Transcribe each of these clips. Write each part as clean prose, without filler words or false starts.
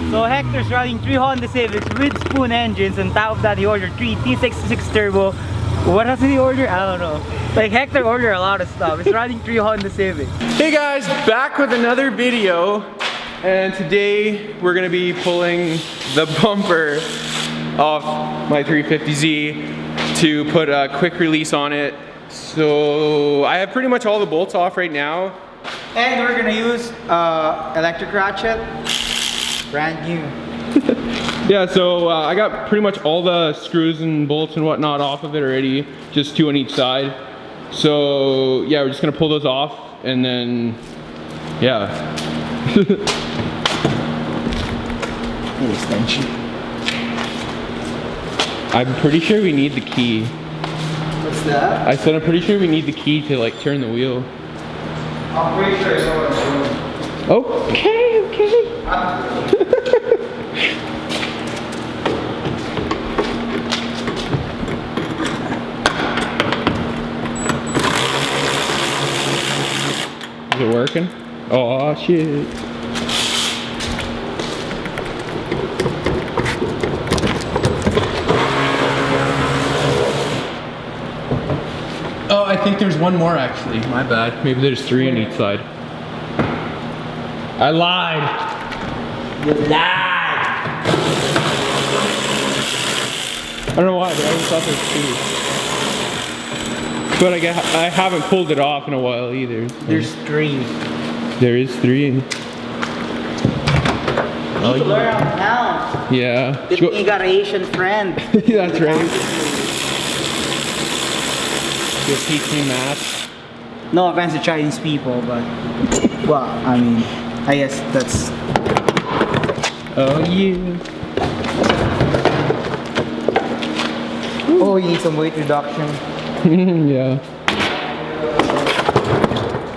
So Hector's running 3 Honda Civics with spoon engines. On top of that, he ordered 3 T66 Turbo. What else did he order? I don't know. Like Hector ordered a lot of stuff. He's running 3 Honda Civics. Hey guys, back with another video. And today we're gonna be pulling the bumper off my 350Z to put a quick release on it. So I have pretty much all the bolts off right now. And we're gonna use electric ratchet. Brand new. Yeah, so I got pretty much all the screws and bolts and whatnot off of it already, just 2 on each side. So yeah, we're just gonna pull those off and then, yeah. Extension. I'm pretty sure we need the key. What's that? I said I'm pretty sure we need the key to like turn the wheel. I'm pretty sure it's over. Okay, okay. Is it working? Oh shit. Oh, I think there's one more actually. My bad. Maybe there's 3 on each side. I lied. You lied. I don't know why, but I always thought there's 2. But I haven't pulled it off in a while either. So. There's 3. There is 3. Oh, you learn how to count. Yeah. Good thing you got an Asian friend. That's right. You'll teach me math. No offense to Chinese people, but well, I mean, I guess that's. Oh yeah. Oh, you need some weight reduction. Yeah.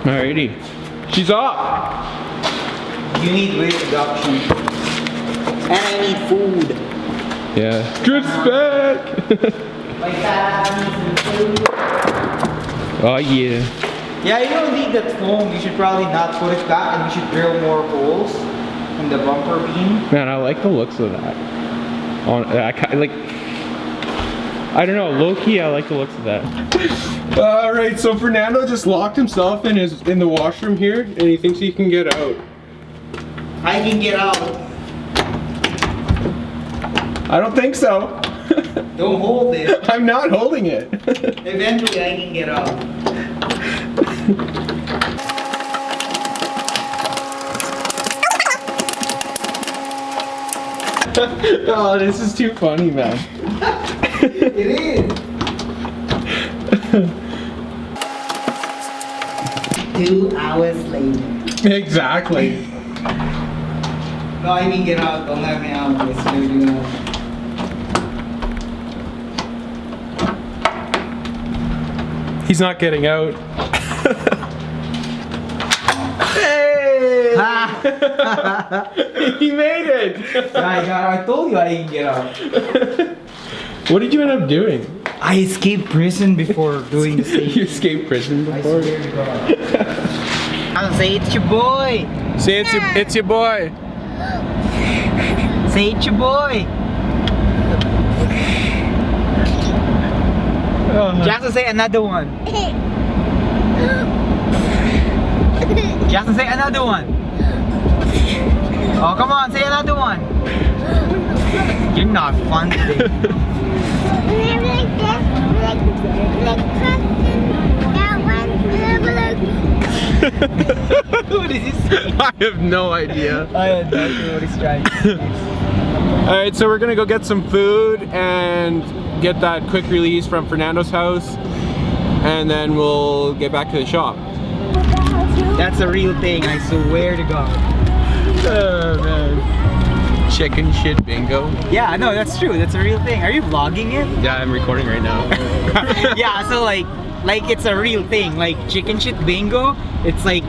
Alrighty. She's off. You need weight reduction. And I need food. Yeah. Drift's back. Like that, I need some food. Oh yeah. Yeah, you don't need that foam. You should probably not put it back and we should drill more holes in the bumper beam. Man, I like the looks of that. I don't know, low key, I like the looks of that. All right, so Fernando just locked himself in the washroom here, and he thinks he can get out. I can get out. I don't think so. Don't hold it. I'm not holding it. Eventually, I can get out. Oh, this is too funny, man. It is. 2 hours later. Exactly. No, I mean get out. Don't let me out. It's really out. He's not getting out. Hey! He made it! I told you I can get out. What did you end up doing? I escaped prison before doing the same. You escaped prison I before? swear to God. I'll say it's your boy. Say it's your boy. Say it's your boy. Jackson, say another one. Jackson, say another one. Oh, come on, say another one. You're not fun today. What is he saying? I have no idea. I have no idea what he's trying to say. Alright, so we're gonna go get some food and get that quick release from Fernando's house, and then we'll get back to the shop. That's a real thing, I swear to God. Oh man. Chicken shit bingo. Yeah, no, that's true. That's a real thing. Are you vlogging it? Yeah, I'm recording right now. Yeah, so like it's a real thing. Like chicken shit bingo, it's like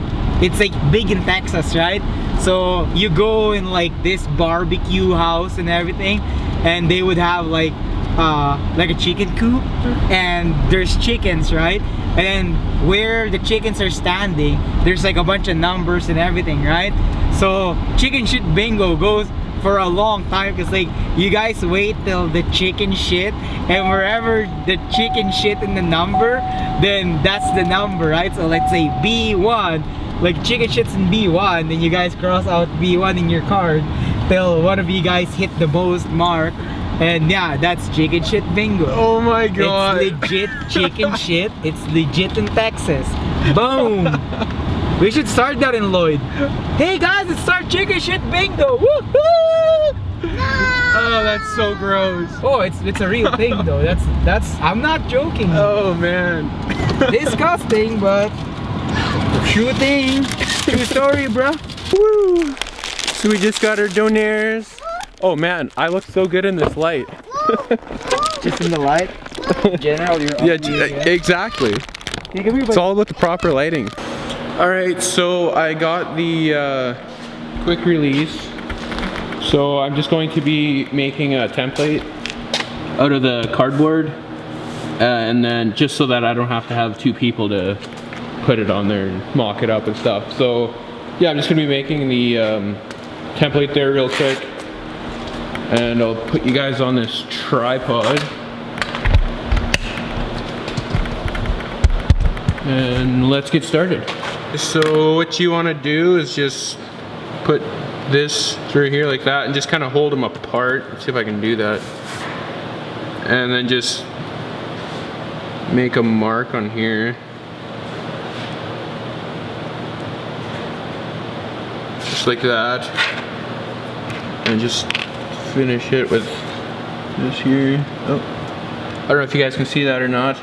big in Texas, right? So you go in like this barbecue house and everything, and they would have like a chicken coop, and there's chickens, right? And then where the chickens are standing, there's like a bunch of numbers and everything, right? So chicken shit bingo goes for a long time, because like you guys wait till the chicken shit, and wherever the chicken shit in the number, then that's the number, right? So let's say B1, like chicken shits in B1, then you guys cross out B1 in your card till one of you guys hit the most mark, and yeah, that's chicken shit bingo. Oh my god. It's legit chicken shit. It's legit in Texas. Boom. We should start that in Lloyd. Hey guys, let's start chicken shit bingo. Woohoo! Oh, that's so gross. Oh, it's a real thing though. That's I'm not joking. Oh man. Disgusting, but true thing. True story, bro. Woo! So we just got our donaires. Oh man, I look so good in this light. Just in the light. General, you're Yeah, exactly. Hey, come here, It's all about the proper lighting. All right, so I got the quick release. So I'm just going to be making a template out of the cardboard, and then just so that I don't have to have two people to put it on there and mock it up and stuff. So yeah, I'm just gonna be making the template there real quick, and I'll put you guys on this tripod. And let's get started. So what you want to do is just put this through here like that and just kind of hold them apart. Let's see if I can do that. And then just make a mark on here. Just like that. And just finish it with this here. Oh, I don't know if you guys can see that or not.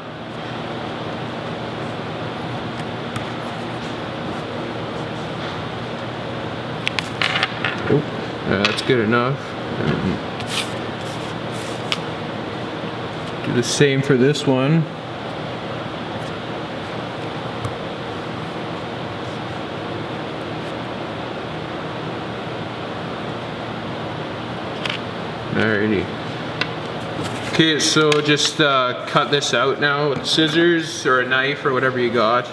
That's good enough. Do the same for this one. Alrighty. Okay, so just cut this out now with scissors or a knife or whatever you got.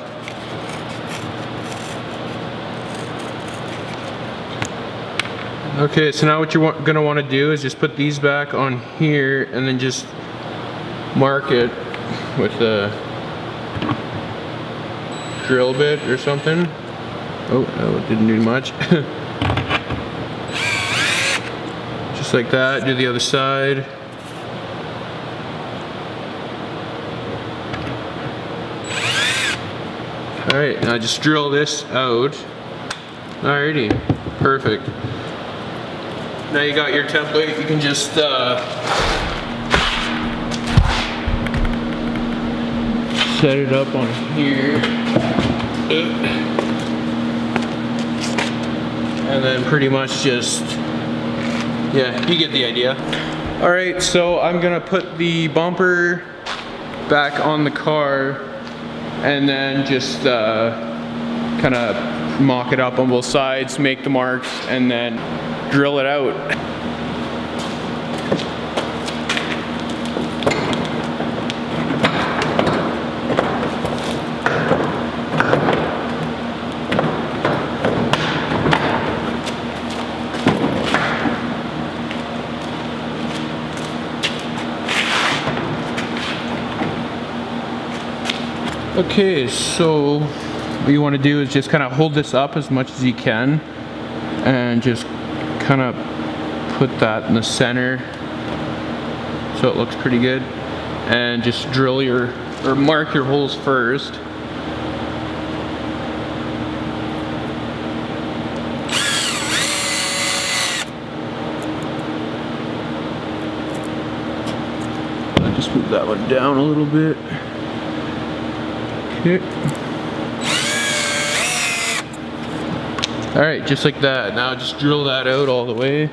Okay, so now what you're gonna want to do is just put these back on here and then just mark it with a drill bit or something. Oh, that didn't do much. Just like that, do the other side. Alright, now just drill this out. Alrighty, perfect. Now you got your template, you can just set it up on here. And then pretty much just, yeah, you get the idea. All right, so I'm gonna put the bumper back on the car and then just kind of mock it up on both sides, make the marks, and then drill it out. Okay, so what you want to do is just kind of hold this up as much as you can and just kind of put that in the center so it looks pretty good, and just drill your or mark your holes first. I'll just move that one down a little bit. Okay. All right, just like that. Now just drill that out all the way.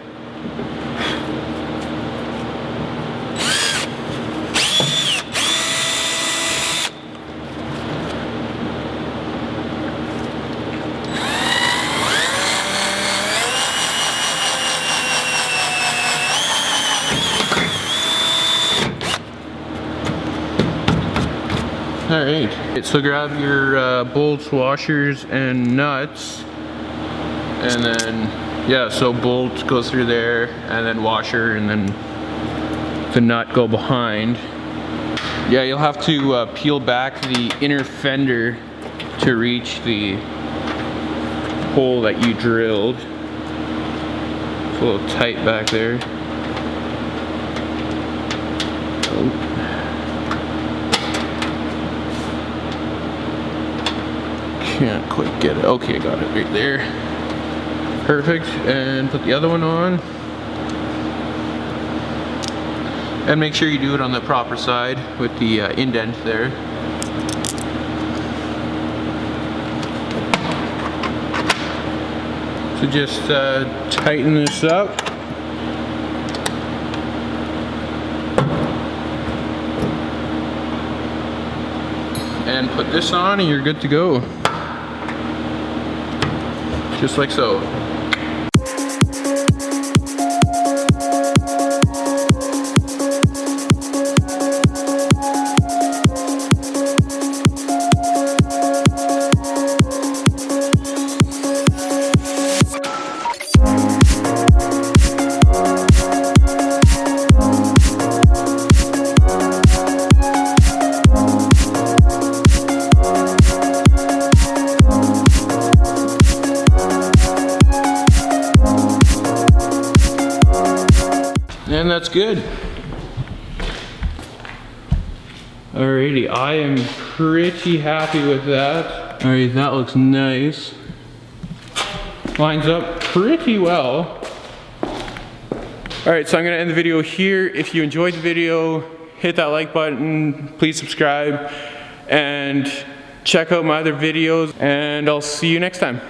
Alright, so grab your bolts, washers, and nuts, and then Yeah, so bolt goes through there, and then washer, and then the nut go behind. Yeah, you'll have to peel back the inner fender to reach the hole that you drilled. It's a little tight back there. Oh. Can't quite get it. Okay, got it right there. Perfect. And put the other one on. And make sure you do it on the proper side with the indent there. So just tighten this up. And put this on and you're good to go. Just like so. And that's good. Alrighty, I am pretty happy with that. Alright, that looks nice. Lines up pretty well. Alright, so I'm gonna end the video here. If you enjoyed the video, hit that like button, please subscribe, and check out my other videos, and I'll see you next time.